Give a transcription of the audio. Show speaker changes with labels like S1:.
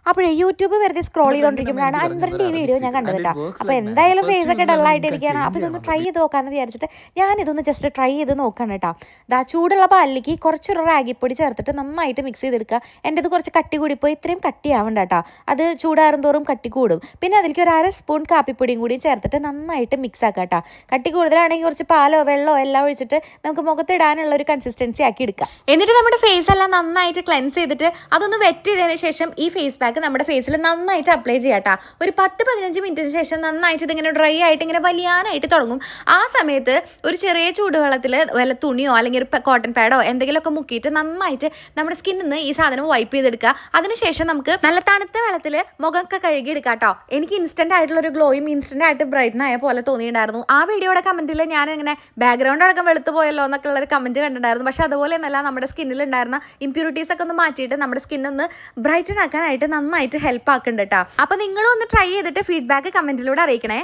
S1: അപ്പോഴേ യൂട്യൂബ് വെറുതെ സ്ക്രോൾ ചെയ്തുകൊണ്ടിരിക്കുമ്പോഴാണ് അൻവറിൻ്റെ ഈ വീഡിയോ ഞാൻ കണ്ടത് കേട്ടോ. അപ്പോൾ എന്തായാലും ഫേസൊക്കെ ഡള്ളായിട്ടിരിക്കുകയാണ്. അപ്പോൾ ഇതൊന്ന് ട്രൈ ചെയ്ത് നോക്കാമെന്ന് വിചാരിച്ചിട്ട് ഞാനിതൊന്ന് ജസ്റ്റ് ട്രൈ ചെയ്ത് നോക്കണം കേട്ടോ. ചൂടുള്ള പാലിലേക്ക് കുറച്ചൊരു റാഗിപ്പൊടി ചേർത്തിട്ട് നന്നായിട്ട് മിക്സ് ചെയ്തെടുക്കുക. എൻ്റെ ഇത് കുറച്ച് കട്ടി കൂടിപ്പോയി, ഇത്രയും കട്ടിയാവണ്ട കേട്ടോ. അത് ചൂടാറും തോറും കട്ടി കൂടും. പിന്നെ അതിലേക്ക് ഒരു 1/2 സ്പൂൺ കാപ്പിപ്പൊടിയും കൂടി ചേർത്തിട്ട് നന്നായിട്ട് മിക്സ് ആക്കുക കേട്ടോ. കട്ടി കൂടുതലാണെങ്കിൽ കുറച്ച് പാലോ വെള്ളമോ എല്ലാം ഒഴിച്ചിട്ട് നമുക്ക് മുഖത്തിടാനുള്ള ഒരു കൺസിസ്റ്റൻസി ആക്കി എടുക്കാം. എന്നിട്ട് നമ്മുടെ ഫേസ് എല്ലാം നന്നായിട്ട് ക്ലെൻസ് ചെയ്തിട്ട് അതൊന്ന് വെറ്റ് ചെയ്തതിന് ശേഷം ഈ ഫേസ് പാക്ക് നമ്മുടെ ഫേസിൽ നന്നായിട്ട് അപ്ലൈ ചെയ്യാട്ടോ. ഒരു 10-15 മിനിറ്റിന് ശേഷം നന്നായിട്ട് ഇതിങ്ങനെ ഡ്രൈ ആയിട്ട് ഇങ്ങനെ വലിയാനായിട്ട് തുടങ്ങും. ആ സമയത്ത് ഒരു ചെറിയ ചൂടുവെള്ളത്തിൽ വല്ല തുണിയോ അല്ലെങ്കിൽ ഒരു കോട്ടൺ പാഡോ എന്തെങ്കിലുമൊക്കെ മുക്കിയിട്ട് നന്നായിട്ട് നമ്മുടെ സ്കിന്നിൽ നിന്ന് ഈ സാധനം വൈപ്പ് ചെയ്തെടുക്കുക. അതിനുശേഷം നമുക്ക് നല്ല തണുത്ത വെള്ളത്തിൽ മുഖമൊക്കെ കഴുകി എടുക്കാം കേട്ടോ. എനിക്ക് ഇൻസ്റ്റന്റ് ആയിട്ടുള്ള ഒരു ഗ്ലോയും ഇൻസ്റ്റന്റ് ആയിട്ട് ബ്രൈറ്റൻ ആയ പോലെ തോന്നിയിട്ടുണ്ടായിരുന്നു. ആ വീഡിയോയുടെ കമന്റിൽ ഞാൻ ഇങ്ങനെ ബാക്ക്ഗ്രൗണ്ട് അടക്കം വെളുത്തു പോയല്ലോ എന്നൊക്കെ ഉള്ളൊരു കമന്റ് കണ്ടിട്ടുണ്ടായിരുന്നു. പക്ഷെ അതുപോലെ എന്നല്ല, നമ്മുടെ സ്കിന്നിൽ ഉണ്ടായിരുന്ന ഇമ്പ്യൂരിറ്റീസ് ഒക്കെ ഒന്ന് മാറ്റിയിട്ട് നമ്മുടെ സ്കിന്നൊന്ന് ബ്രൈറ്റൻ ആക്കാനായിട്ട് നന്നായിട്ട് ഹെൽപ്പ് ആക്കുന്നുണ്ട് കേട്ടോ. അപ്പോൾ നിങ്ങളും ഒന്ന് ട്രൈ ചെയ്തിട്ട് ഫീഡ്ബാക്ക് കമന്റിലൂടെ അറിയിക്കണേ.